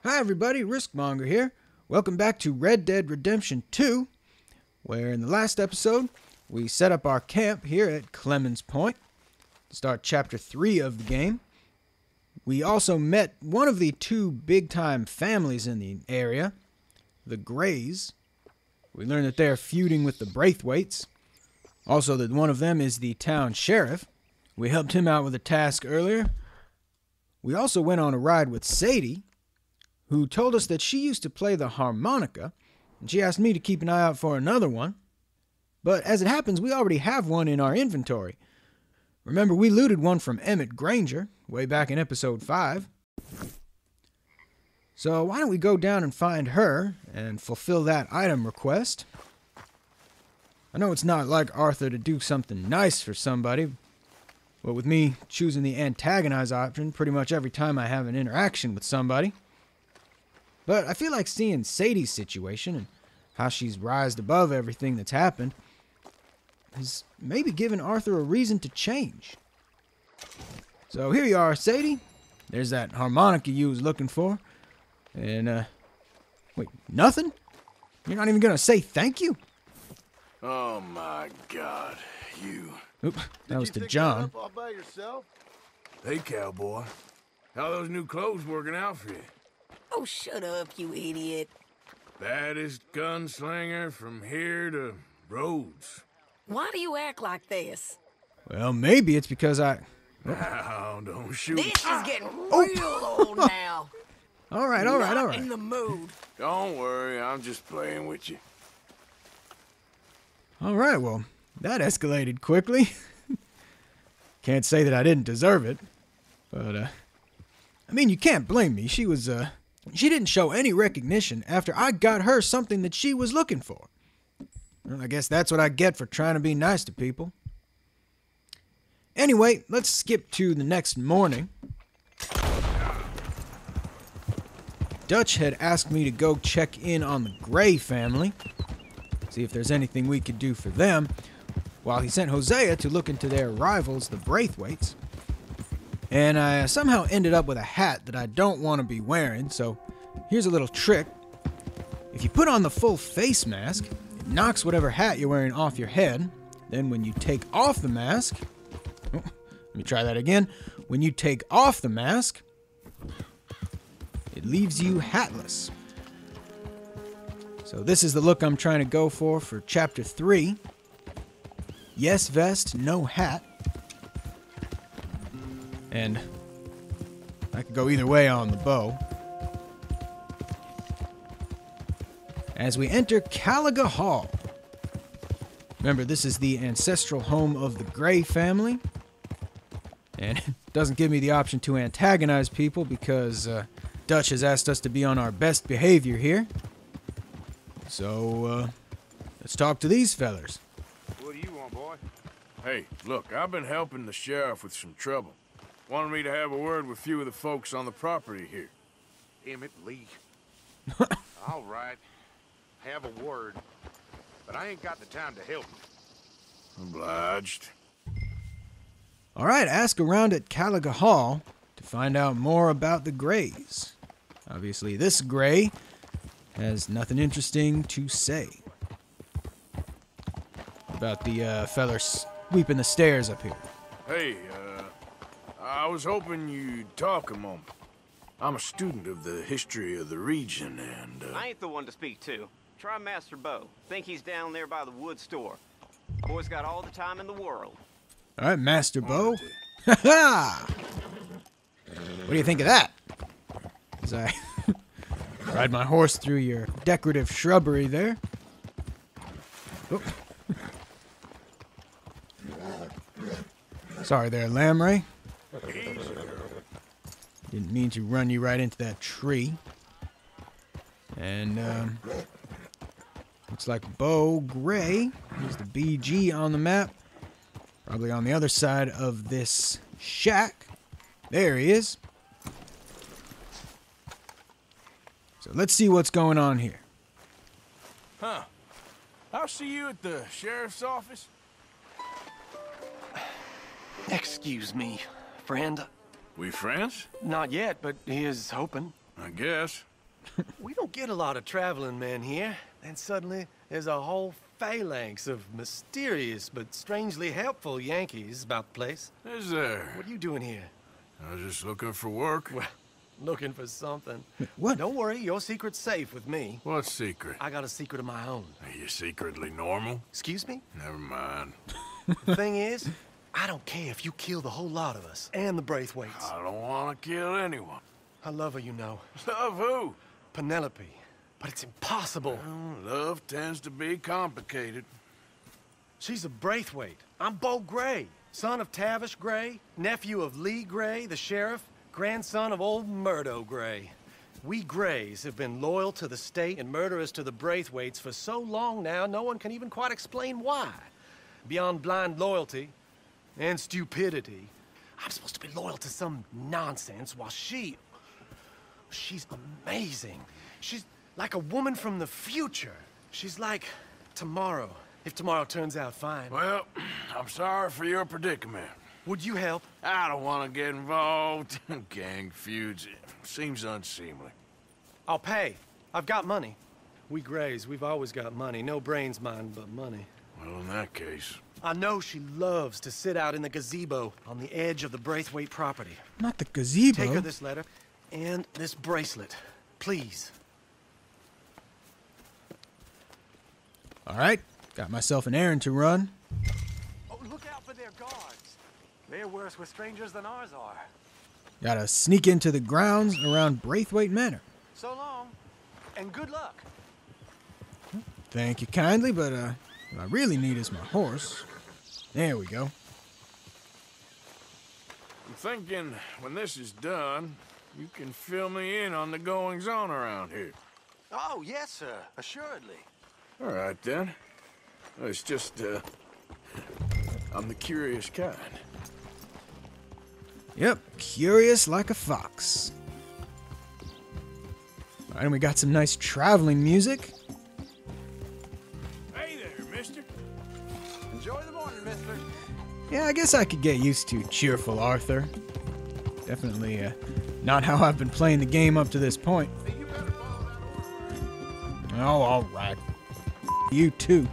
Hi everybody, Riskmonger here. Welcome back to Red Dead Redemption 2, where in the last episode, we set up our camp here at Clemens Point to start Chapter 3 of the game. We also met one of the two big-time families in the area, the Greys. We learned that they're feuding with the Braithwaites. Also that one of them is the town sheriff. We helped him out with a task earlier. We also went on a ride with Sadie, who told us that she used to play the harmonica, and she asked me to keep an eye out for another one. But as it happens, we already have one in our inventory. Remember, we looted one from Emmett Granger, way back in episode 5. So why don't we go down and find her, and fulfill that item request? I know it's not like Arthur to do something nice for somebody, but with me choosing the antagonize option pretty much every time I have an interaction with somebody. But I feel like seeing Sadie's situation and how she's rised above everything that's happened has maybe given Arthur a reason to change. So here you are, Sadie. There's that harmonica you was looking for. And, wait, nothing? You're not even gonna say thank you? Oh my God, you. Oop, that was to John. Up all by yourself? Hey, cowboy. How those new clothes working out for you? Oh, shut up, you idiot. Baddest gunslinger from here to Rhodes. Why do you act like this? Well, maybe it's because I... Now, don't shoot. This is getting real old now. All right. Not in the mood. Don't worry, I'm just playing with you. All right, well, that escalated quickly. Can't say that I didn't deserve it. But, I mean, you can't blame me. She didn't show any recognition after I got her something that she was looking for. Well, I guess that's what I get for trying to be nice to people. Anyway, let's skip to the next morning. Dutch had asked me to go check in on the Gray family, see if there's anything we could do for them, while he sent Hosea to look into their rivals, the Braithwaites. And I somehow ended up with a hat that I don't want to be wearing, so here's a little trick. If you put on the full face mask, it knocks whatever hat you're wearing off your head. Then when you take off the mask... Oh, let me try that again. When you take off the mask, it leaves you hatless. So this is the look I'm trying to go for Chapter 3. Yes vest, no hat. And I could go either way on the bow. As we enter Caliga Hall. Remember, this is the ancestral home of the Gray family. And it doesn't give me the option to antagonize people because Dutch has asked us to be on our best behavior here. So, let's talk to these fellers. What do you want, boy? Hey, look, I've been helping the sheriff with some trouble. Wanted me to have a word with a few of the folks on the property here. Emmett Lee. All right. Have a word. But I ain't got the time to help you. Obliged. All right, ask around at Caliga Hall to find out more about the Greys. Obviously, this Gray has nothing interesting to say about the fella sweeping the stairs up here. Hey, I was hoping you'd talk a moment. I'm a student of the history of the region, and, I ain't the one to speak to. Try Master Bo. Think he's down there by the wood store. Boy's got all the time in the world. All right, Master Bo. Ha ha! What do you think of that? As I ride my horse through your decorative shrubbery there. Oh. Sorry there, Lamray. Didn't mean to run you right into that tree. And, looks like Bo Gray. Here's the BG on the map. Probably on the other side of this shack. There he is. So let's see what's going on here. Huh. I'll see you at the sheriff's office. Excuse me, friend. We friends? Not yet, but he is hoping. I guess. We don't get a lot of traveling men here. And suddenly, there's a whole phalanx of mysterious but strangely helpful Yankees about the place. Is there? What are you doing here? I was just looking for work. Well, looking for something. What? Don't worry, your secret's safe with me. What secret? I got a secret of my own. Are you secretly normal? Excuse me? Never mind. The thing is, I don't care if you kill the whole lot of us and the Braithwaites. I don't want to kill anyone. I love her, you know. Love who? Penelope. But it's impossible. Well, love tends to be complicated. She's a Braithwaite. I'm Bo Gray, son of Tavish Gray, nephew of Lee Gray, the sheriff, grandson of old Murdo Gray. We Grays have been loyal to the state and murderous to the Braithwaites for so long now, no one can even quite explain why. Beyond blind loyalty and stupidity, I'm supposed to be loyal to some nonsense while she's amazing. She's like a woman from the future. She's like tomorrow, if tomorrow turns out fine. Well, I'm sorry for your predicament. Would you help? I don't want to get involved in gang feuds. It seems unseemly. I'll pay. I've got money. We Grays, we've always got money. No brains, mind, but money. Well, in that case... I know she loves to sit out in the gazebo on the edge of the Braithwaite property. Not the gazebo. Take her this letter and this bracelet, please. All right, got myself an errand to run. Oh, look out for their guards. They're worse with strangers than ours are. Gotta sneak into the grounds around Braithwaite Manor. So long, and good luck. Thank you kindly, but what I really need is my horse. There we go. I'm thinking when this is done, you can fill me in on the goings-on around here. Oh, yes, sir. Assuredly. All right, then. It's just, I'm the curious kind. Yep, curious like a fox. All right, and we got some nice traveling music. Hey there, mister. Enjoy the morning, mister. Yeah, I guess I could get used to cheerful Arthur. Definitely not how I've been playing the game up to this point. Oh, all right. You too.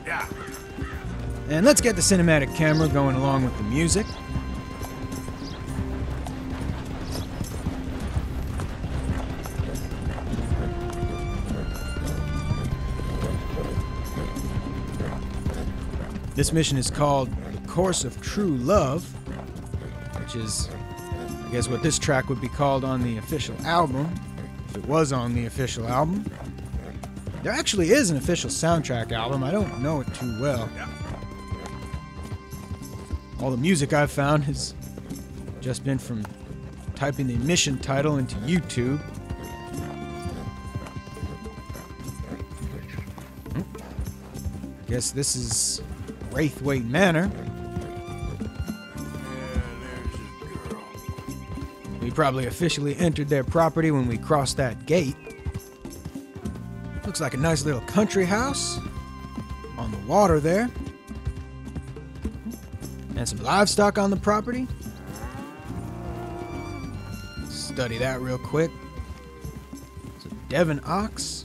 Yeah. And let's get the cinematic camera going along with the music. This mission is called The Course of True Love, which is, I guess, what this track would be called on the official album, if it was on the official album. There actually is an official soundtrack album. I don't know it too well. All the music I've found has just been from typing the mission title into YouTube. I guess this is Braithwaite Manor. We probably officially entered their property when we crossed that gate. Looks like a nice little country house on the water there. And some livestock on the property. Study that real quick. It's a Devon ox.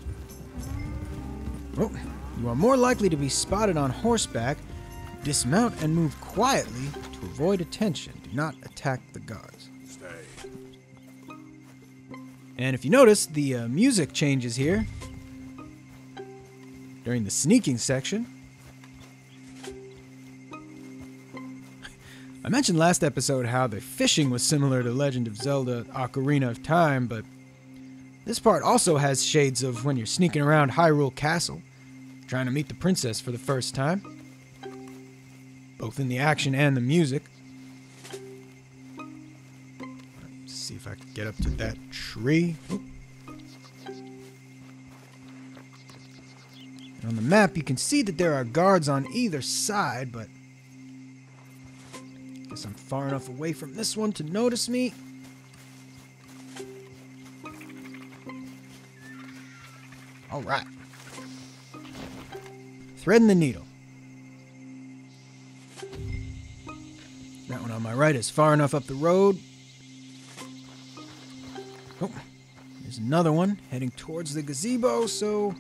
Oh, you are more likely to be spotted on horseback. Dismount and move quietly to avoid attention. Do not attack the guards. Stay. And if you notice, the music changes here during the sneaking section. I mentioned last episode how the fishing was similar to Legend of Zelda Ocarina of Time, but this part also has shades of when you're sneaking around Hyrule Castle, trying to meet the princess for the first time. Both in the action and the music. Let's see if I can get up to that tree. And on the map, you can see that there are guards on either side, but I guess I'm far enough away from this one to notice me. All right. threading the needle. That one on my right is far enough up the road. Oh, there's another one heading towards the gazebo, so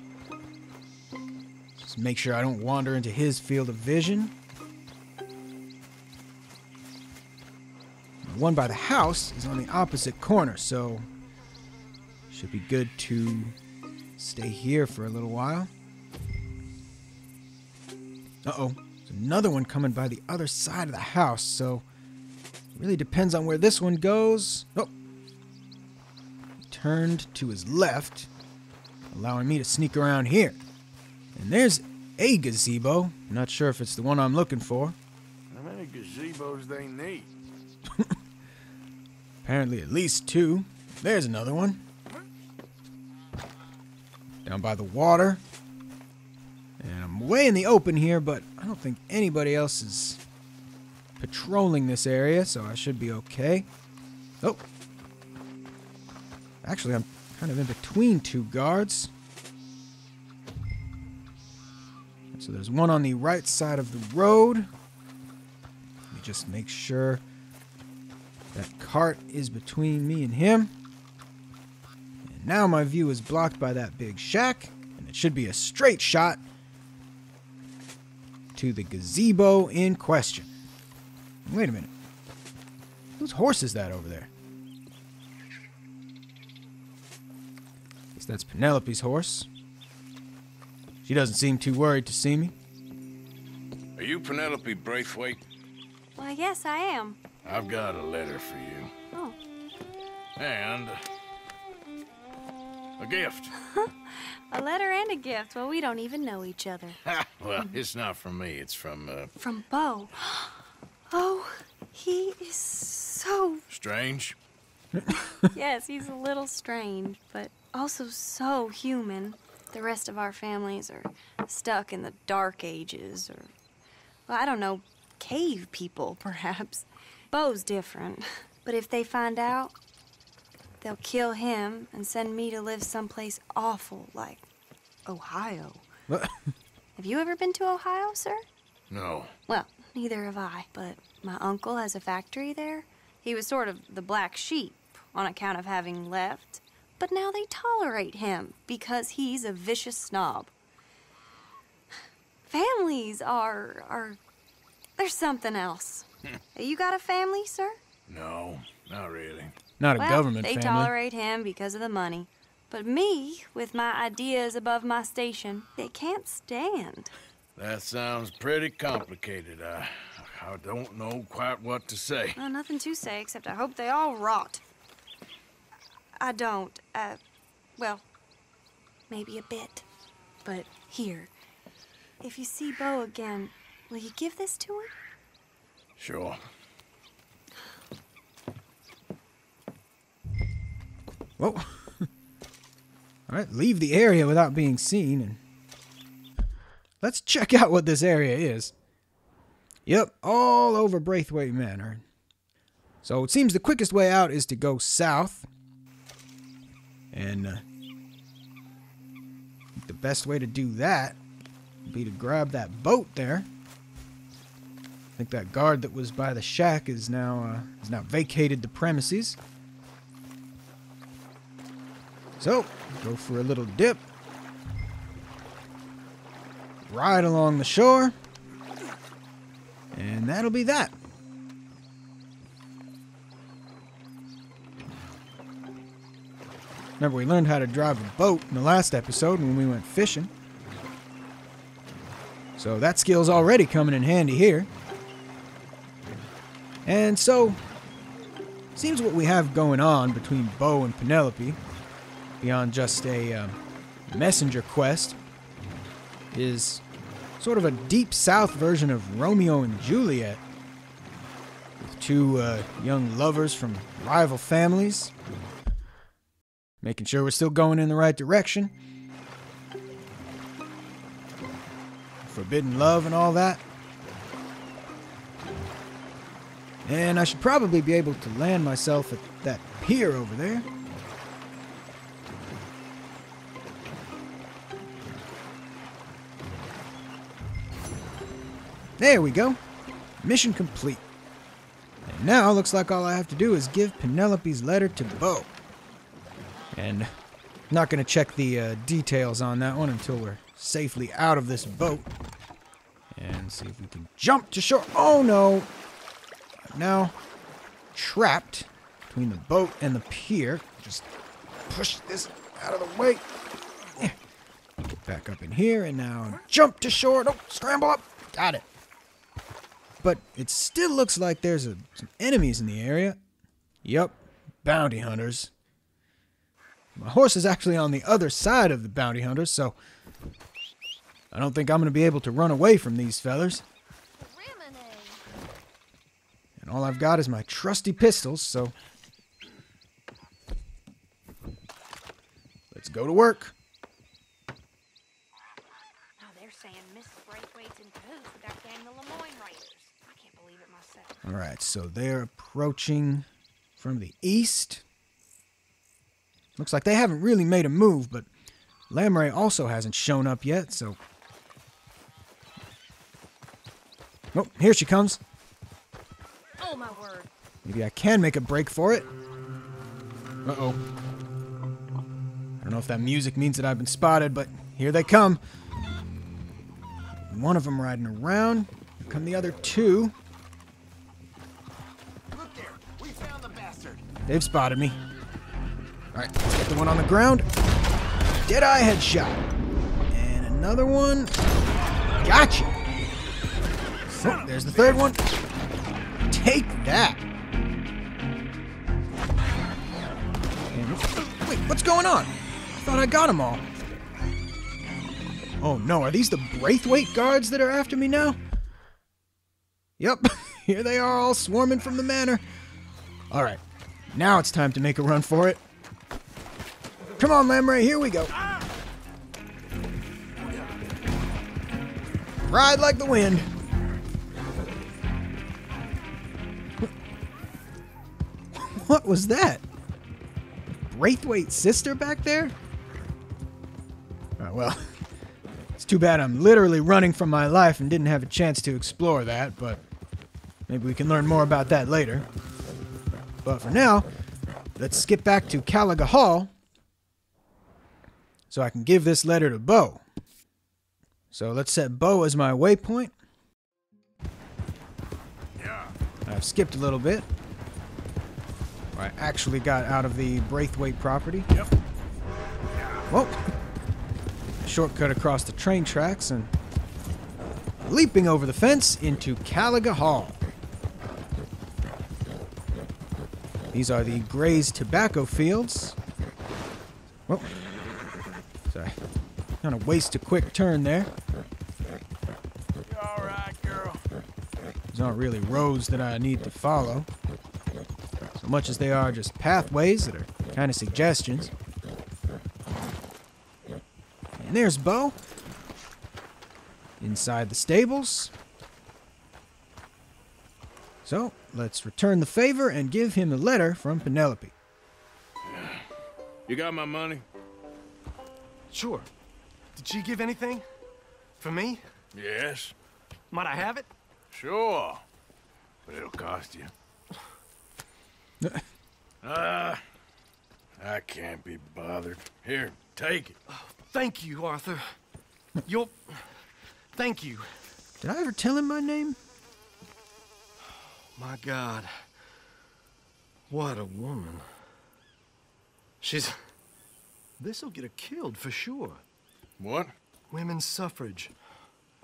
just make sure I don't wander into his field of vision. The one by the house is on the opposite corner, so should be good to stay here for a little while. Uh-oh. There's another one coming by the other side of the house, so it really depends on where this one goes. Oh. He turned to his left, allowing me to sneak around here. And there's a gazebo. Not sure if it's the one I'm looking for. How many gazebos they need? Apparently at least 2. There's another one. Down by the water. And I'm way in the open here, but I don't think anybody else is patrolling this area, so I should be okay. Oh. Actually, I'm kind of in between 2 guards. So there's one on the right side of the road. Let me just make sure that cart is between me and him. And now my view is blocked by that big shack, and it should be a straight shot to the gazebo in question. Wait a minute. Whose horse is that over there? Guess that's Penelope's horse. She doesn't seem too worried to see me. Are you Penelope Braithwaite? Why, yes, I am. I've got a letter for you. Oh. And a gift. A letter and a gift. Well, we don't even know each other. Well, it's not from me. It's from, From Bo. Oh, he is so... Strange. Yes, he's a little strange, but also so human. The rest of our families are stuck in the dark ages, or... Well, I don't know, cave people, perhaps. Bo's different. But if they find out, they'll kill him and send me to live someplace awful, like Ohio. Have you ever been to Ohio, sir? No. Well, neither have I, but my uncle has a factory there. He was sort of the black sheep on account of having left, but now they tolerate him because he's a vicious snob. Families are there's something else. You got a family, sir? No, not really. Not a Well, government they family. tolerate him because of the money. But me, with my ideas above my station, they can't stand. That sounds pretty complicated. I don't know quite what to say. Well, nothing to say, except I hope they all rot. I don't, well, maybe a bit. But here, if you see Bo again, will you give this to him? Sure. Whoa. All right, leave the area without being seen, and let's check out what this area is. Yep, all over Braithwaite Manor. So it seems the quickest way out is to go south. And the best way to do that would be to grab that boat there. I think that guard that was by the shack is now vacated the premises. So, go for a little dip. Ride along the shore. And that'll be that. Remember, we learned how to drive a boat in the last episode when we went fishing. So that skill's already coming in handy here. And so, seems what we have going on between Bo and Penelope, beyond just a messenger quest, is sort of a deep south version of Romeo and Juliet, with 2 young lovers from rival families, making sure we're still going in the right direction, forbidden love and all that. And I should probably be able to land myself at that pier over there. There we go. Mission complete. And now looks like all I have to do is give Penelope's letter to Bo. And I'm not going to check the details on that one until we're safely out of this boat. And see if we can jump to shore. Oh no! I'm now trapped between the boat and the pier. Just push this out of the way. Get back up in here and now jump to shore. Nope, scramble up. Got it. But it still looks like there's some enemies in the area. Yup, bounty hunters. My horse is actually on the other side of the bounty hunters, so I don't think I'm going to be able to run away from these fellers. And all I've got is my trusty pistols, so let's go to work. Oh, they're saying Miss Braithwaite's in cahoots with that gang, the Lemoyne Raiders. I can't believe it myself. All right, so they're approaching from the east. Looks like they haven't really made a move, but Lamray also hasn't shown up yet, so... Oh, here she comes. Oh, my word. Maybe I can make a break for it. Uh-oh. I don't know if that music means that I've been spotted, but here they come. One of them riding around. Here come the other two. Look there. We found the bastard. They've spotted me. All right, let's get the one on the ground. Dead-eye headshot. And another one. Gotcha. Oh, there's the third one. Take that. And, wait, what's going on? I thought I got them all. Oh no, are these the Braithwaite guards that are after me now? Yep, here they are all swarming from the manor. All right, now it's time to make a run for it. Come on, Lamray, here we go. Ride like the wind. What was that? Braithwaite's sister back there? Oh, well, it's too bad I'm literally running from my life and didn't have a chance to explore that, but maybe we can learn more about that later. But for now, let's skip back to Caliga Hall so I can give this letter to Bo. So let's set Bo as my waypoint. I've skipped a little bit. I actually got out of the Braithwaite property. Yep. Whoa. Shortcut across the train tracks and leaping over the fence into Caliga Hall. These are the Gray's tobacco fields. Whoa. Sorry. Kind of waste a quick turn there. You all right, girl? These aren't really roads that I need to follow, so much as they are just pathways that are kind of suggestions. And there's Bo. Inside the stables. So, let's return the favor and give him a letter from Penelope. You got my money? Sure. Did she give anything? For me? Yes. Might I have it? Sure. But it'll cost you. I can't be bothered. Here, take it. Thank you, Arthur. You'll... Thank you. Did I ever tell him my name? My God. What a woman. She's... This'll get her killed for sure. What? Women's suffrage.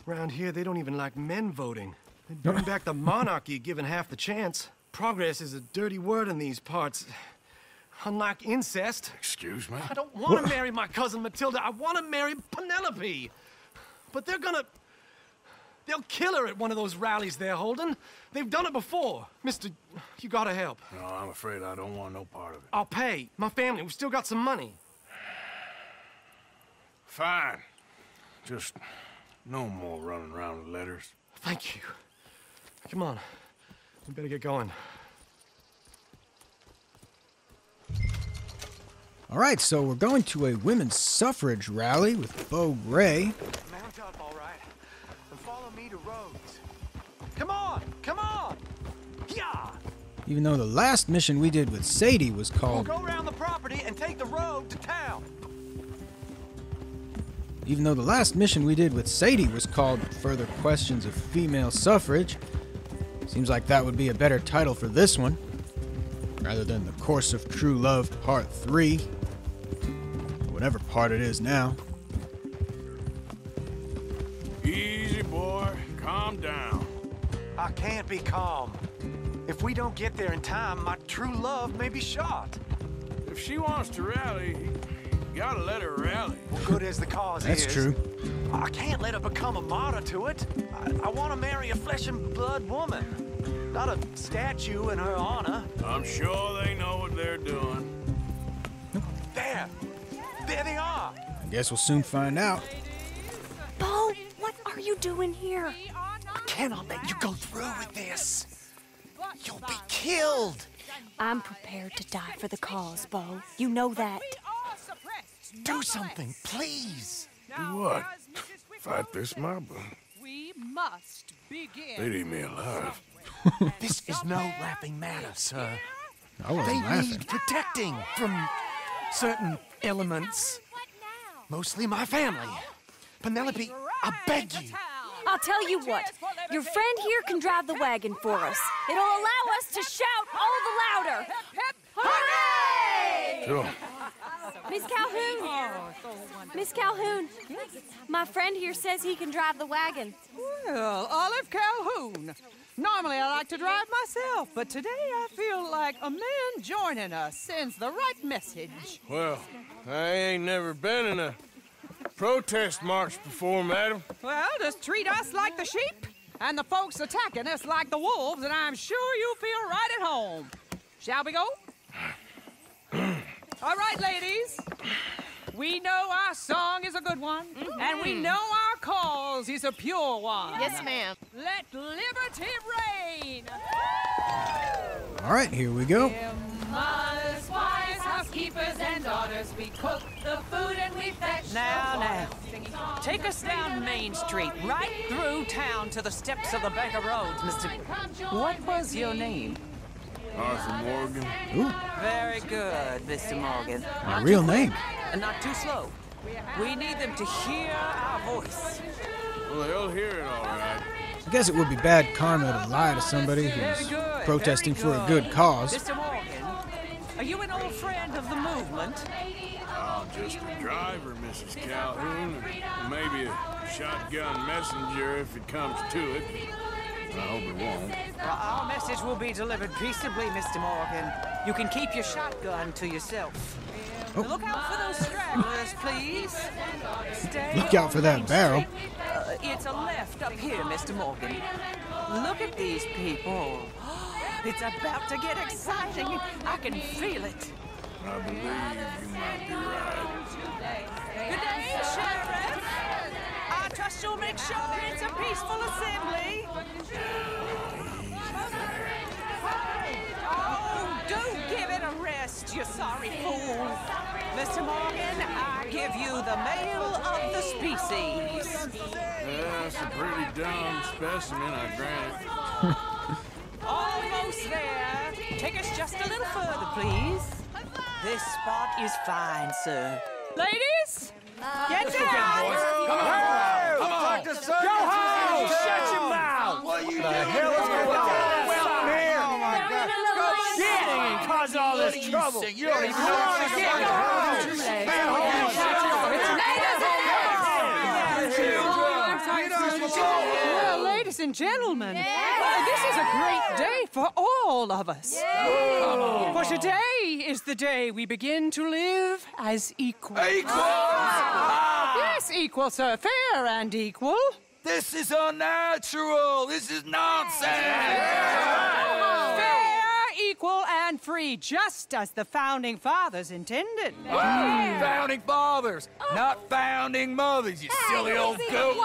Around here, they don't even like men voting. They'd bring back the monarchy given half the chance. Progress is a dirty word in these parts. Unlike incest. Excuse me? I don't want to marry my cousin Matilda. I want to marry Penelope. But they're gonna... They'll kill her at one of those rallies they're holding. They've done it before. Mister, you gotta help. No, I'm afraid I don't want no part of it. I'll pay. My family, we've still got some money. Fine. Just no more running around with letters. Thank you. Come on. We better get going. All right, so we're going to a women's suffrage rally with Bo Gray. Mount up, all right. And follow me to Rhodes. Come on! Come on! Yeah! Even though the last mission we did with Sadie was We'll called... go around the property and take the road to town. Even though the last mission we did with Sadie was called Further Questions of Female Suffrage, seems like that would be a better title for this one, rather than The Course of True Love Part 3, whatever part it is now. Easy, boy. Calm down. I can't be calm. If we don't get there in time, my true love may be shot. If she wants to rally, you gotta let her rally. Well, good as the cause That's is. true. I can't let her become a martyr to it. I want to marry a flesh and blood woman, not a statue in her honor. I'm sure they know what they're doing. There! There they are! I guess we'll soon find out. Bo, what are you doing here? I cannot let you go through with this. You'll be killed. I'm prepared to die for the cause, Bo. You know that. Do something, please. Do what? Fight this mob? We must begin. They'd eat me alive. This is no laughing matter, sir. I They wasn't laughing. need protecting from certain elements. Mostly my family. Penelope, I beg you. I'll tell you what. Your friend here can drive the wagon for us. It'll allow us to shout all the louder. Hooray! Sure. Miss Calhoun! Miss Calhoun, my friend here says he can drive the wagon. Well, Olive Calhoun. Normally I like to drive myself, but today I feel like a man joining us sends the right message. Well, I ain't never been in a protest march before, madam. Well, just treat us like the sheep, and the folks attacking us like the wolves, and I'm sure you feel right at home. Shall we go? All right, ladies. We know our song is a good one, and we know our cause is a pure one. Yes, ma'am. Let liberty reign. All right, here we go. Mothers, wives, housekeepers, and daughters, we cook the food and we fetch. Now, take us down Main Street, right through town to the steps of the Bank of Roads, Mr. What was your name? Arthur Morgan. Ooh, Very good, Mr. Morgan. my real name. And not too slow. We need them to hear our voice. Well, they'll hear it all right. I guess it would be bad karma to lie to somebody who's protesting for a good cause. Mr. Morgan, are you an old friend of the movement? I'm just a driver, Mrs. Calhoun, and maybe a shotgun messenger if it comes to it. I hope it won't. Well, our message will be delivered peaceably, Mr. Morgan. You can keep your shotgun to yourself. Oh. Look out for those stragglers, please. Stay Look out for on that Main barrel. Street. It's a left up here, Mr. Morgan. Look at these people. It's about to get exciting. I can feel it. I believe you might be right. Good day, Sheriff. I trust you'll make sure it's a peaceful assembly. Oh, do give it a rest, you sorry fool. Mr. Morgan, I give you the male of the species. Yeah, that's a pretty dumb specimen, I grant it. Almost there. Take us just a little further, please. This spot is fine, sir. Ladies, get down! Come on! Go home! Shut your mouth! What are you doing? The hell is going on? Well, here! Oh, my God. Go shit! And cause all this trouble. You don't even know what you're doing. Well, ladies and gentlemen, this is a great day for all of us. For today is the day we begin to live as equals. Equal! Yes, equal, sir. Fair and equal. This is unnatural! This is nonsense! Fair, equal, and free, just as the Founding Fathers intended. Founding fathers, not founding mothers, you silly old goat!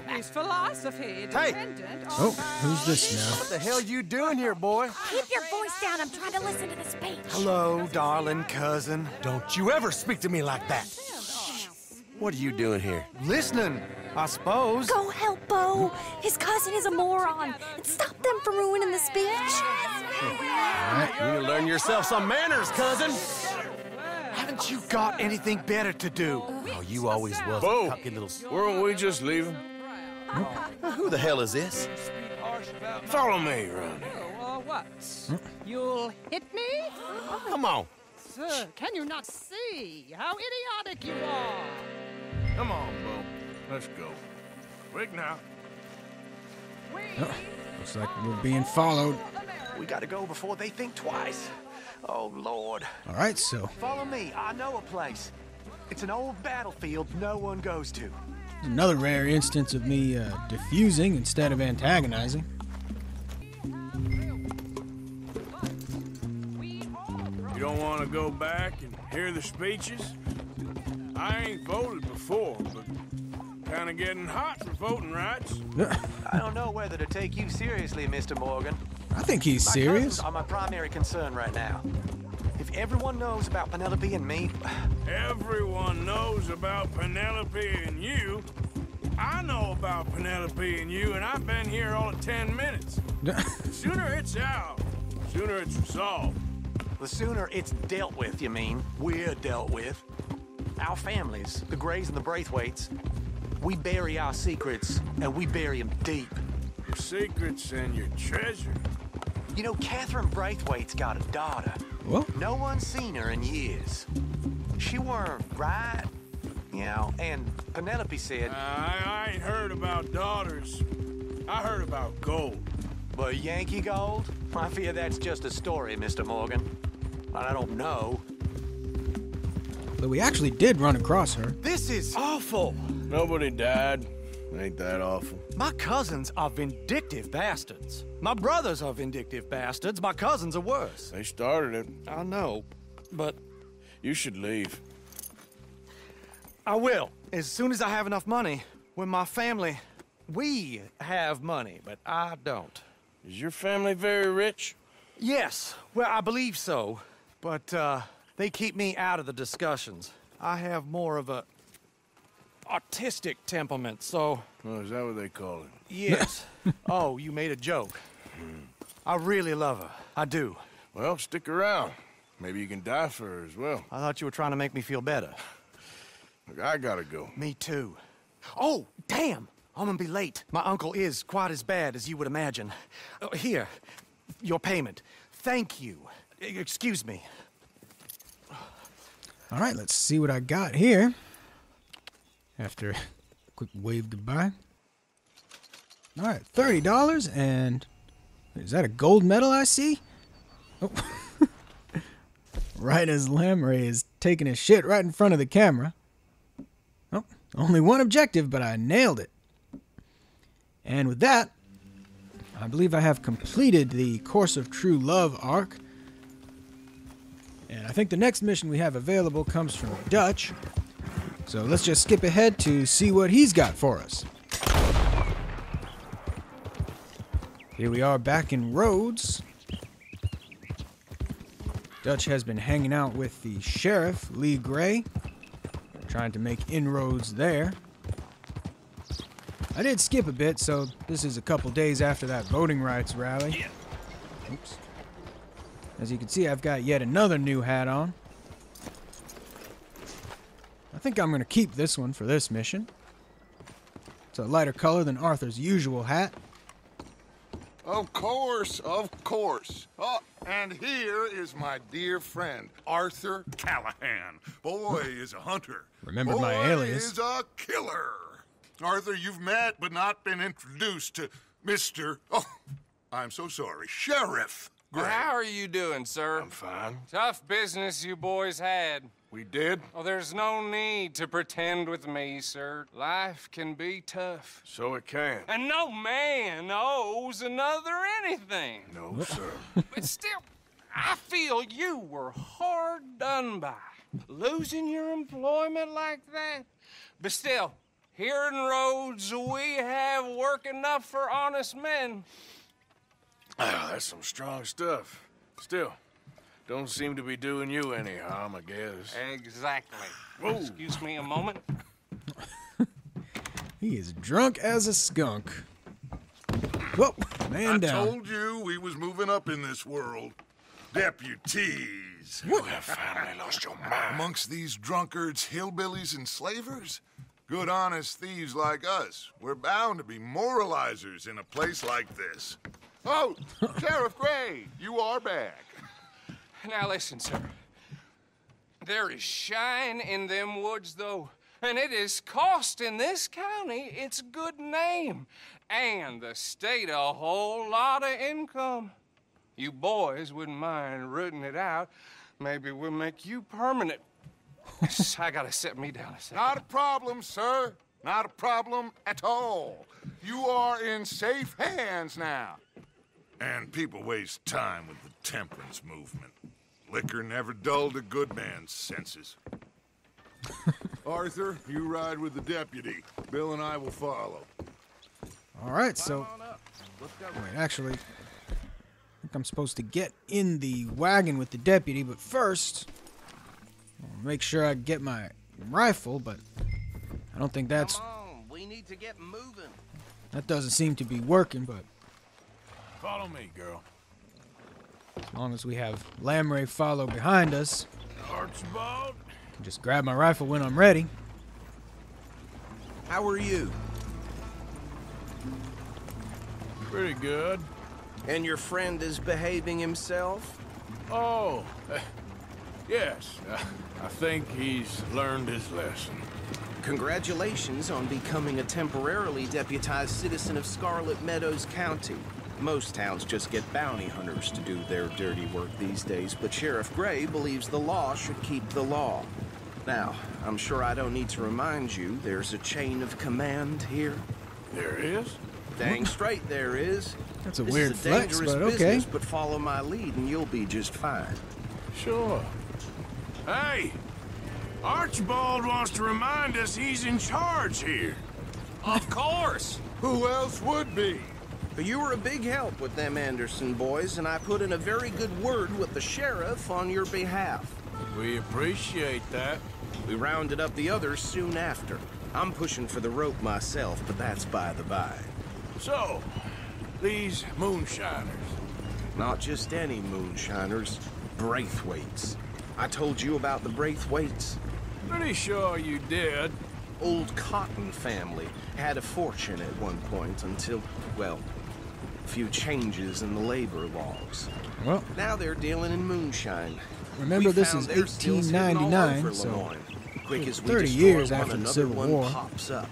His philosophy dependent Oh, who's this now? What the hell you doing here, boy? Keep your voice down. I'm trying to listen to the speech. Hello, darling cousin. Don't you ever speak to me like that. What are you doing here? Listening, I suppose. Go help Bo. Bo. His cousin is a moron. And stop them from ruining the speech. You learn yourself some manners, cousin. Haven't you got anything better to do? Oh, you always was Bo, a cocky little... weren't we just leaving? Who the hell is this? Follow me around here. What? You'll hit me? Come on. Sir, can you not see how idiotic you are? Come on, Bo. Let's go. Quick now. Looks like we're being followed. We gotta go before they think twice. Oh, Lord. All right, so Follow me. I know a place. It's an old battlefield no one goes to. another rare instance of me diffusing instead of antagonizing. You don't want to go back and hear the speeches? I ain't voted before, but kind of getting hot for voting rights. I don't know whether to take you seriously, Mr. Morgan. I think he's My serious. cousins are my primary concern right now. If everyone knows about Penelope and me... Everyone knows about Penelope and you. I know about Penelope and you, and I've been here all of 10 minutes. Sooner it's out, sooner it's resolved. The sooner it's dealt with, you mean, we're dealt with. Our families, the Grays and the Braithwaites, we bury our secrets, and we bury them deep. Your secrets and your treasure. You know, Catherine Braithwaite's got a daughter. What? No one's seen her in years. She weren't right, you know, and Penelope said... I ain't heard about daughters. I heard about gold. But Yankee gold? I fear that's just a story, Mr. Morgan. I don't know. But we actually did run across her. This is awful. Nobody died. Ain't that awful? My cousins are vindictive bastards. My brothers are vindictive bastards. My cousins are worse. They started it. I know, but You should leave. I will. As soon as I have enough money. When my family... We have money, but I don't. Is your family very rich? Yes, well, I believe so. But, they keep me out of the discussions. I have more of a... artistic temperament, so... Oh, is that what they call it? Yes. Oh, you made a joke. I really love her. I do. Well, stick around. Maybe you can die for her as well. I thought you were trying to make me feel better. Look, I gotta go. Me too. Oh, damn! I'm gonna be late. My uncle is quite as bad as you would imagine. Here, your payment. Thank you. Excuse me. All right, let's see what I got here. After a quick wave goodbye. All right, $30, and is that a gold medal I see? Oh. Right as Lamray is taking his shit right in front of the camera. Oh, only one objective, but I nailed it. And with that, I believe I have completed the Course of True Love arc. And I think the next mission we have available comes from Dutch. So let's just skip ahead to see what he's got for us. Here we are back in Rhodes. Dutch has been hanging out with the sheriff, Lee Gray, trying to make inroads there. I did skip a bit, so this is a couple days after that voting rights rally. Oops. As you can see, I've got yet another new hat on. I think I'm going to keep this one for this mission. It's a lighter color than Arthur's usual hat. Of course, of course. Oh, and here is my dear friend, Arthur Callahan. Boy is a hunter. Remembered my alias. Boy is a killer. Arthur, you've met but not been introduced to Mr. Oh, I'm so sorry, Sheriff Gray. How are you doing, sir? I'm fine. Tough business you boys had. We did? Oh, there's no need to pretend with me, sir. Life can be tough. So it can. And no man owes another anything. No, sir. But still, I feel you were hard done by. Losing your employment like that. But still, here in Rhodes, we have work enough for honest men. Ah, that's some strong stuff. Still, don't seem to be doing you any harm, I guess. Exactly. Whoa. Excuse me a moment. He is drunk as a skunk. Whoa, man down. I told you we was moving up in this world. Deputies. You have finally lost your mind. Amongst these drunkards, hillbillies, and slavers? Good, honest thieves like us. We're bound to be moralizers in a place like this. Oh, Sheriff Gray, you are back. Now listen, sir. There is shine in them woods, though, and it is costing this county its good name and the state a whole lot of income. You boys wouldn't mind rooting it out. Maybe we'll make you permanent. I gotta set me down a second. Not a problem, sir. Not a problem at all. You are in safe hands now. And people waste time with the temperance movement. Liquor never dulled a good man's senses. Arthur, you ride with the deputy. Bill and I will follow. All right, so... Wait, actually... I think I'm supposed to get in the wagon with the deputy, but first... I'll make sure I get my rifle, but... I don't think that's... Come on, we need to get moving. That doesn't seem to be working, but... Follow me, girl. As long as we have Lamray follow behind us... Archibald? I can just grab my rifle when I'm ready. How are you? Pretty good. And your friend is behaving himself? Oh, yes. I think he's learned his lesson. Congratulations on becoming a temporarily deputized citizen of Scarlet Meadows County. Most towns just get bounty hunters to do their dirty work these days, but Sheriff Gray believes the law should keep the law. Now, I'm sure I don't need to remind you, there's a chain of command here. There is? Dang straight there is. That's a This weird is a flex, dangerous but okay. business, but follow my lead and you'll be just fine. Sure. Hey! Archibald wants to remind us he's in charge here. Of course! Who else would be? But you were a big help with them Anderson boys, and I put in a very good word with the sheriff on your behalf. We appreciate that. We rounded up the others soon after. I'm pushing for the rope myself, but that's by the by. So, these moonshiners. Not just any moonshiners, Braithwaites. I told you about the Braithwaites. Pretty sure you did. Old Cotton family had a fortune at one point until, well, a few changes in the labor laws. Well, now they're dealing in moonshine. Remember, this is 1899, so quick as we 30 destroy years one, after the another Civil one War. pops up.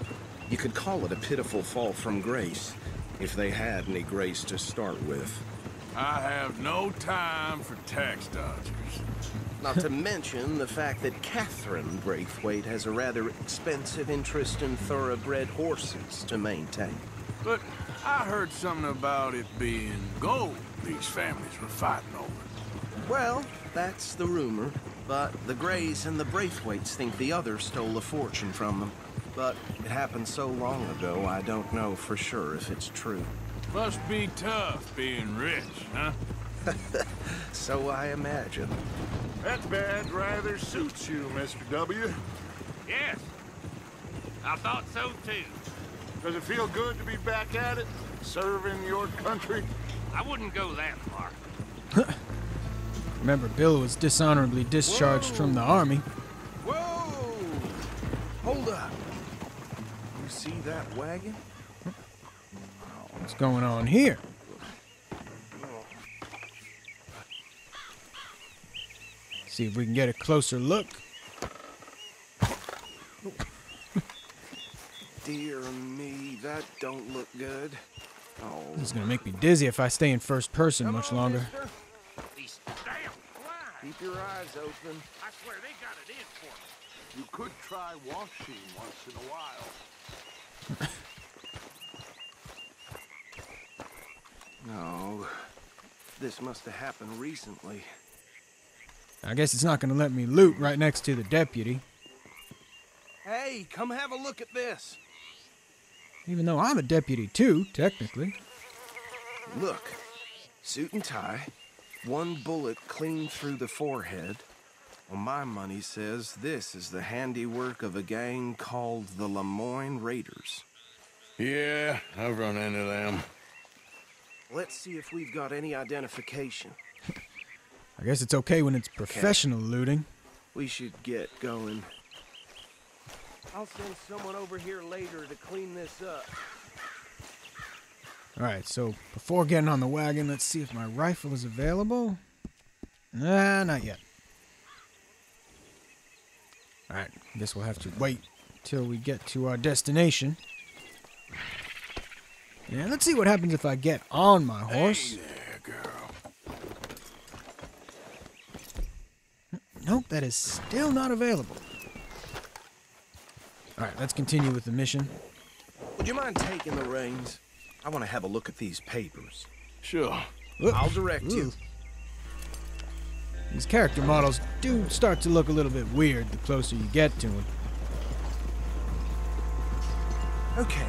You could call it a pitiful fall from grace, if they had any grace to start with. I have no time for tax dodgers. Not to mention the fact that Catherine Braithwaite has a rather expensive interest in thoroughbred horses to maintain. But I heard something about it being gold these families were fighting over. Well, that's the rumor. But the Grays and the Braithwaites think the others stole a fortune from them. But it happened so long ago, I don't know for sure if it's true. Must be tough being rich, huh? So I imagine. That badge rather suits you, Mr. W. Yes. I thought so, too. Does it feel good to be back at it, serving your country? I wouldn't go that far. Remember, Bill was dishonorably discharged from the army. Whoa! Hold up. You see that wagon? What's going on here? See if we can get a closer look. Dear me, that don't look good. Oh. This is gonna make me dizzy if I stay in first person much longer. These damn flies. Keep your eyes open. I swear they got it in for me. You could try washing once in a while. No. This must have happened recently. I guess it's not gonna let me loot right next to the deputy. Hey, come have a look at this. Even though I'm a deputy too, technically. Look. Suit and tie. One bullet clean through the forehead. Well, my money says this is the handiwork of a gang called the Lemoyne Raiders. Yeah, I've run into them. Let's see if we've got any identification. I guess it's okay when it's professional looting. We should get going. I'll send someone over here later to clean this up. Alright, so before getting on the wagon, let's see if my rifle is available. Nah, not yet. Alright, I guess we'll have to wait till we get to our destination. Yeah, let's see what happens if I get on my horse. Hey there, girl. Nope, that is still not available. Alright, let's continue with the mission. Would you mind taking the reins? I want to have a look at these papers. Sure. I'll direct you. These character models do start to look a little bit weird the closer you get to them. Okay.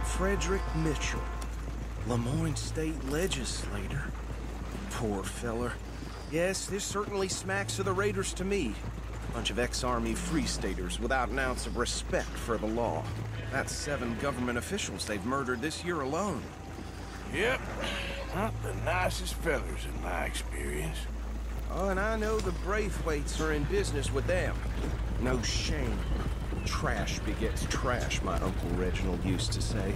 Frederick Mitchell, Lemoyne State Legislator. Poor feller. Yes, this certainly smacks of the Raiders to me. Bunch of ex-Army Free Staters without an ounce of respect for the law. That's 7 government officials they've murdered this year alone. Yep. Not the nicest fellers in my experience. Oh, and I know the Braithwaites are in business with them. No shame. Trash begets trash, my Uncle Reginald used to say.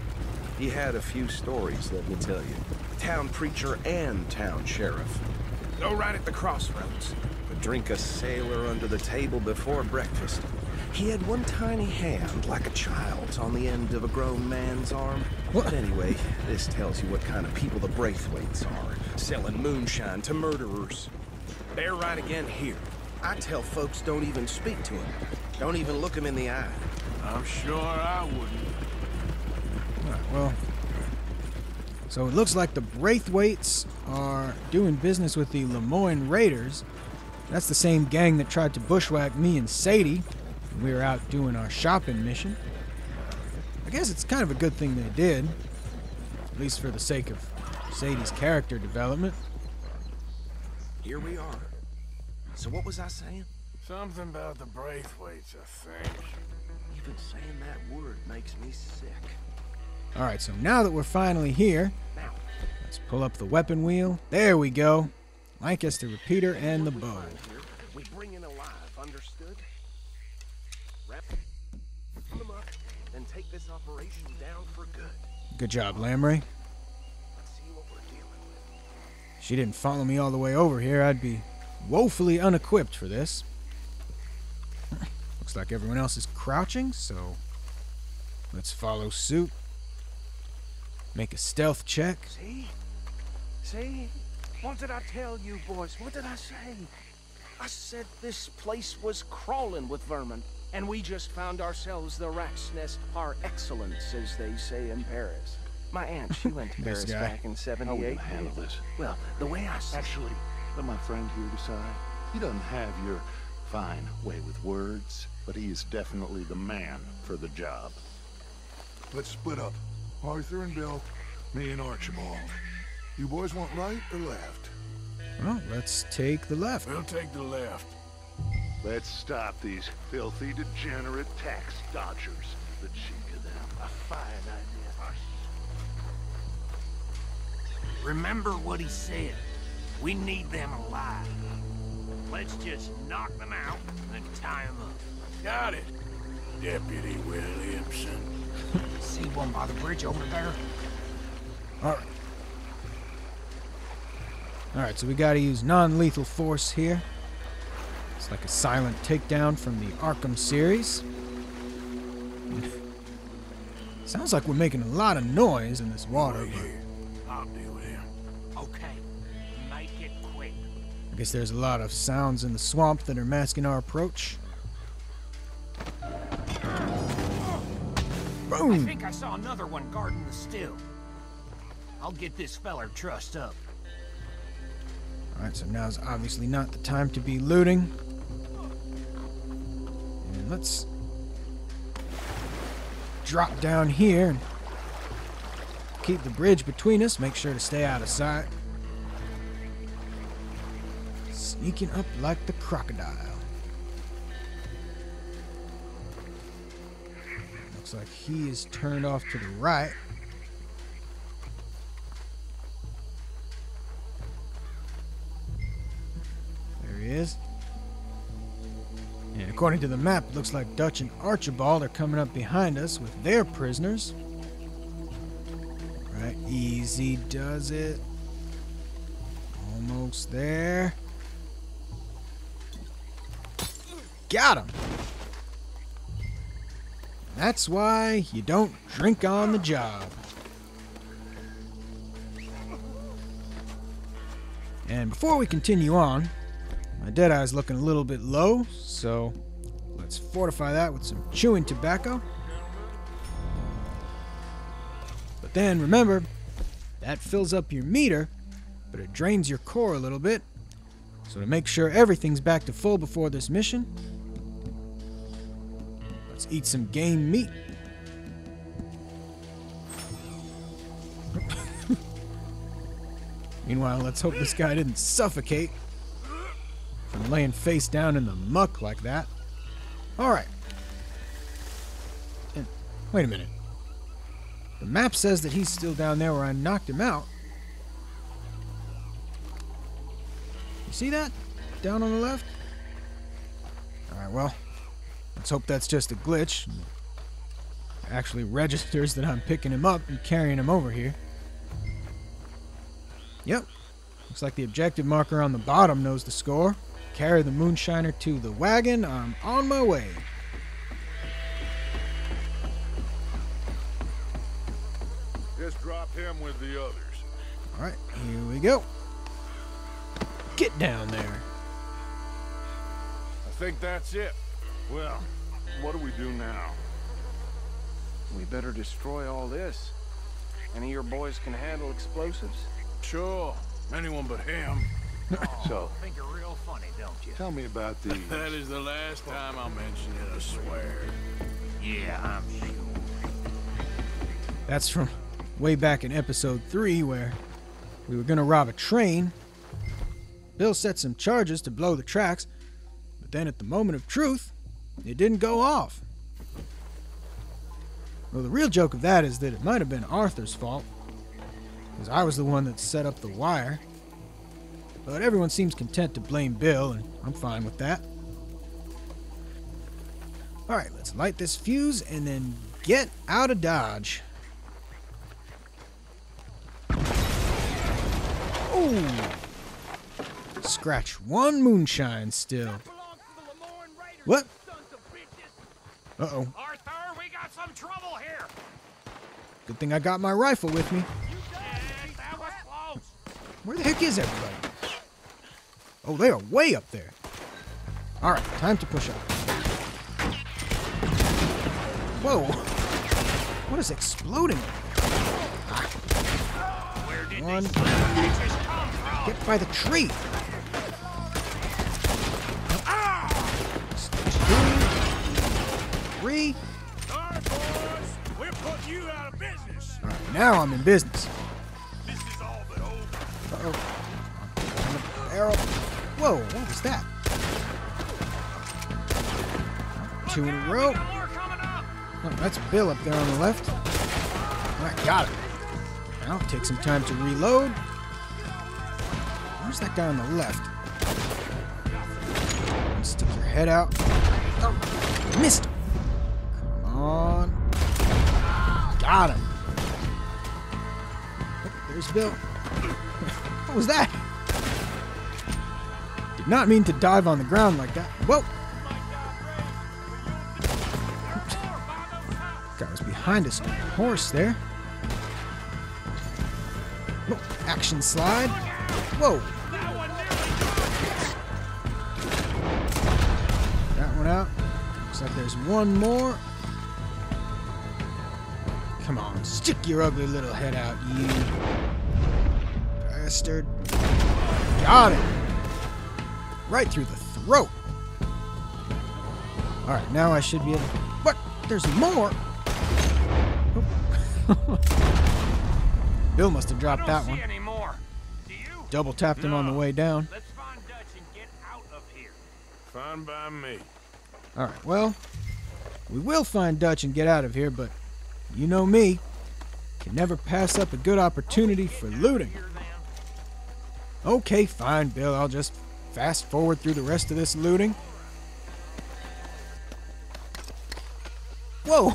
He had a few stories, let me tell you. Town preacher and town sheriff. Go right at the crossroads. Would drink a sailor under the table before breakfast. He had one tiny hand, like a child's, on the end of a grown man's arm. But anyway, this tells you what kind of people the Braithwaites are. Selling moonshine to murderers. They're right again here. I tell folks don't even speak to him. Don't even look him in the eye. I'm sure I wouldn't. Alright, well. So it looks like the Braithwaites are doing business with the Lemoyne Raiders. That's the same gang that tried to bushwhack me and Sadie when we were out doing our shopping mission. I guess it's kind of a good thing they did. At least for the sake of Sadie's character development. Here we are. So what was I saying? Something about the Braithwaites, I think. Even saying that word makes me sick. Alright, so now that we're finally here, let's pull up the weapon wheel. There we go. Lancaster repeater and the bow. We bring in alive, understood? Wrap them up and take this operation down for good. Good job, Lamray. Let's see what we're dealing with. If she didn't follow me all the way over here, I'd be woefully unequipped for this. Looks like everyone else is crouching, so let's follow suit. Make a stealth check. See? What did I tell you, boys? What did I say? I said this place was crawling with vermin, and we just found ourselves the rat's nest par excellence, as they say in Paris. My aunt, she went to Paris back in '78. How are we gonna handle this? Well, the way I said... Actually, let my friend here decide. He doesn't have your fine way with words, but he is definitely the man for the job. Let's split up. Arthur and Bill, me and Archibald. You boys want right or left? Well, let's take the left. We'll take the left. Let's stop these filthy, degenerate tax dodgers. The cheek of them. A fine idea. Remember what he said. We need them alive. Let's just knock them out and tie them up. Got it, Deputy Williamson. See one by the bridge over there? Alright, so we gotta use non-lethal force here. It's like a silent takedown from the Arkham series. Sounds like we're making a lot of noise in this water, but I'll deal with him. Okay, make it quick. I guess there's a lot of sounds in the swamp that are masking our approach. Boom! I think I saw another one guarding the still. I'll get this feller trussed up. Alright, so now's obviously not the time to be looting. And let's drop down here and keep the bridge between us. Make sure to stay out of sight. Sneaking up like the crocodile. Looks like he is turned off to the right. There he is. And according to the map, it looks like Dutch and Archibald are coming up behind us with their prisoners. Right, easy does it. Almost there. Got him. That's why you don't drink on the job. And before we continue on, my Deadeye's looking a little bit low, so let's fortify that with some chewing tobacco. But then remember, that fills up your meter, but it drains your core a little bit. So to make sure everything's back to full before this mission, let's eat some game meat. Meanwhile, let's hope this guy didn't suffocate from laying face down in the muck like that. Alright. And wait a minute. The map says that he's still down there where I knocked him out. You see that? Down on the left? Alright, well, let's hope that's just a glitch. It actually registers that I'm picking him up and carrying him over here. Yep. Looks like the objective marker on the bottom knows the score. Carry the moonshiner to the wagon. I'm on my way. Just drop him with the others. Alright, here we go. Get down there. I think that's it. Well, what do we do now? We better destroy all this. Any of your boys can handle explosives? Sure. Anyone but him. So, think you're real funny, don't you? Tell me about these. That is the last time I'll mention it, I swear. Yeah, I'm sure. That's from way back in episode 3 where we were going to rob a train. Bill set some charges to blow the tracks, but then at the moment of truth, it didn't go off. Well, the real joke of that is that it might have been Arthur's fault, because I was the one that set up the wire. But everyone seems content to blame Bill, and I'm fine with that. Alright, let's light this fuse and then get out of Dodge. Ooh! Scratch one moonshine still. What? Uh-oh. Arthur, we got some trouble here. Good thing I got my rifle with me. That was close. Where the heck is everybody? Oh, they are way up there. Alright, time to push up. Whoa. What is exploding? Where did One. these creatures come from? Get by the tree. Two. Three. Alright, boys. We're putting you out of business. Alright, now I'm in business. This is all but over. Uh-oh. Arrow. Whoa, what was that? Two in a row. Oh, that's Bill up there on the left. Alright, got it. Now, take some time to reload. Where's that guy on the left? Stick your head out. Oh, missed him. Come on. Got him. Oh, there's Bill. What was that? Did not mean to dive on the ground like that. Whoa. Guy was behind us on a horse there. Oh, action slide. Whoa. That one out. Looks like there's one more. Come on, stick your ugly little head out, you bastard. Got it. Right through the throat. Alright, now I should be able to... What? There's more? Oh. Bill must have dropped that one. Double tapped him on the way down. Let's find Dutch and get out of here. Fine by me. Alright, well, We will find Dutch and get out of here, but you know me. Can never pass up a good opportunity for looting. Okay, fine, Bill. I'll just fast forward through the rest of this looting. Whoa!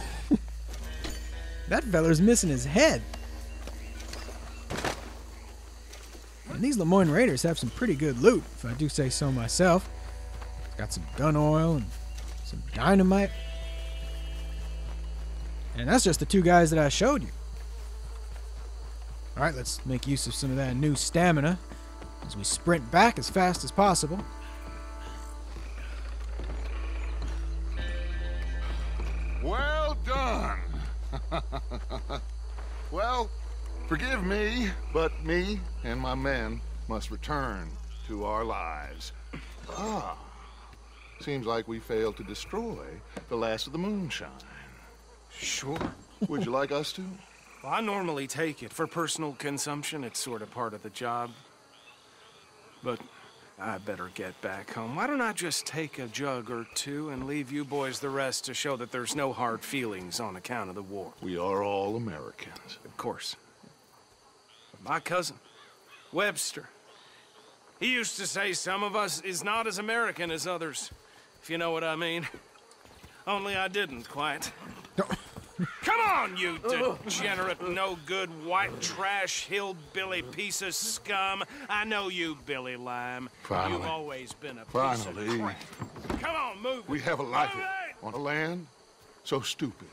That feller's missing his head. And these Lemoyne Raiders have some pretty good loot, if I do say so myself. Got some gun oil and some dynamite. And that's just the two guys that I showed you. Alright, let's make use of some of that new stamina as we sprint back as fast as possible. Well done. Well, forgive me, but me and my men must return to our lives. Ah, seems like we failed to destroy the last of the moonshine. Sure. Would you like us to? Well, I normally take it. For personal consumption, it's sort of part of the job. But I better get back home. Why don't I just take a jug or two and leave you boys the rest to show that there's no hard feelings on account of the war? We are all Americans. Of course. But my cousin, Webster, he used to say some of us is not as American as others, if you know what I mean. Only I didn't quite. Come on, you degenerate, no-good, white trash, hillbilly piece of scum. I know you, Billy Lime. Finally. You've always been a piece of crap. Come on, move. We have a life on a land so stupid,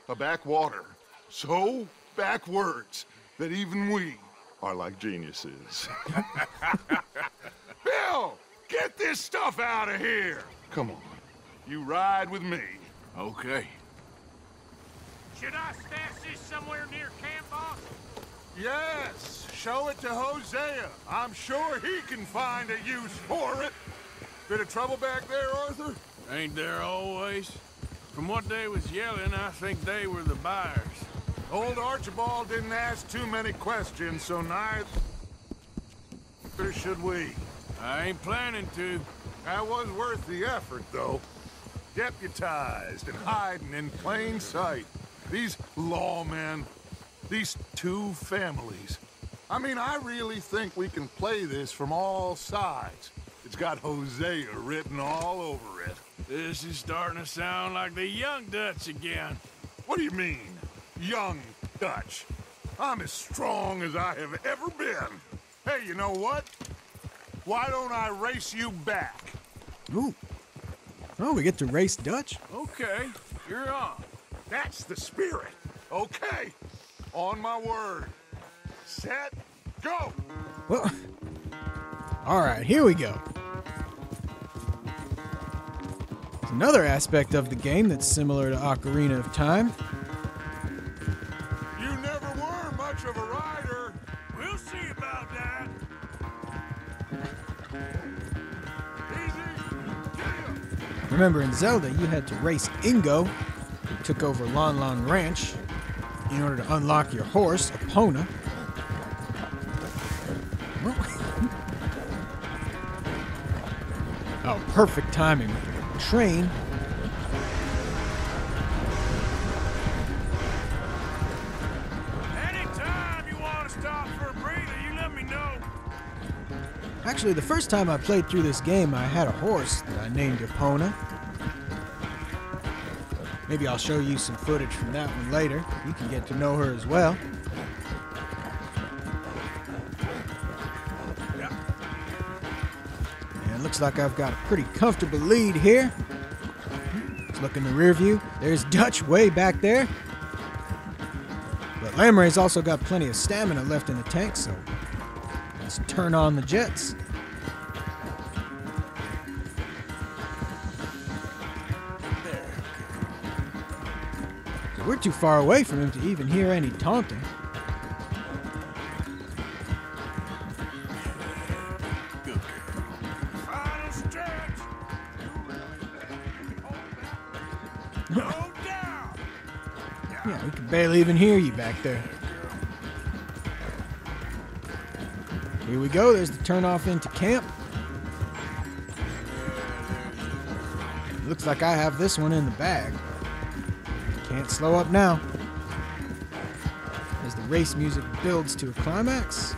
a backwater so backwards that even we are like geniuses. Bill, get this stuff out of here. Come on, you ride with me. Okay. Should I stash this somewhere near camp, boss? Yes, show it to Hosea. I'm sure he can find a use for it. Bit of trouble back there, Arthur? Ain't there always? From what they was yelling, I think they were the buyers. Old Archibald didn't ask too many questions, so neither should we. I ain't planning to. That was worth the effort, though. Deputized and hiding in plain sight. These lawmen, these two families. I mean, I really think we can play this from all sides. It's got Hosea written all over it. This is starting to sound like the young Dutch again. What do you mean, young Dutch? I'm as strong as I have ever been. Hey, you know what? Why don't I race you back? Ooh. Oh, we get to race Dutch? Okay, you're on. That's the spirit. Okay, on my word. Set, go! Well, all right, here we go. There's another aspect of the game that's similar to Ocarina of Time. You never were much of a rider. We'll see about that. Remember, in Zelda, you had to race Ingo, who took over Lon Lon Ranch, in order to unlock your horse, Epona. Oh, perfect timing with the train. Anytime you want to stop for a breather, you let me know. Actually, the first time I played through this game, I had a horse that I named Epona. Maybe I'll show you some footage from that one later. You can get to know her as well. And it looks like I've got a pretty comfortable lead here. Let's look in the rear view. There's Dutch way back there. But Lamray's also got plenty of stamina left in the tank, so let's turn on the jets. We're too far away from him to even hear any taunting. Good girl. Final stretch. Go down. Yeah, we can barely even hear you back there. Here we go. There's the turnoff into camp. Looks like I have this one in the bag. Can't slow up now. As the race music builds to a climax.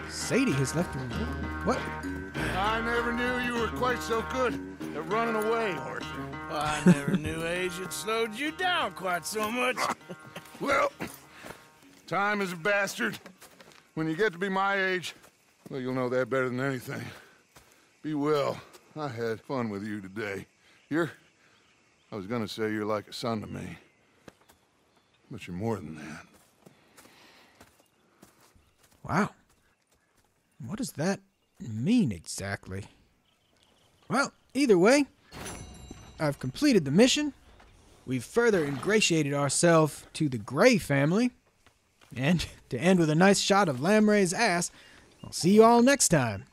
Sadie has left her. What? I never knew you were quite so good at running away, Arthur. I never knew age had slowed you down quite so much. Well, time is a bastard. When you get to be my age, well, you'll know that better than anything. Be well. I had fun with you today. I was gonna say you're like a son to me. But you're more than that. Wow. What does that mean exactly? Well, either way, I've completed the mission. We've further ingratiated ourselves to the Gray family. And to end with a nice shot of Lamray's ass, I'll see you all next time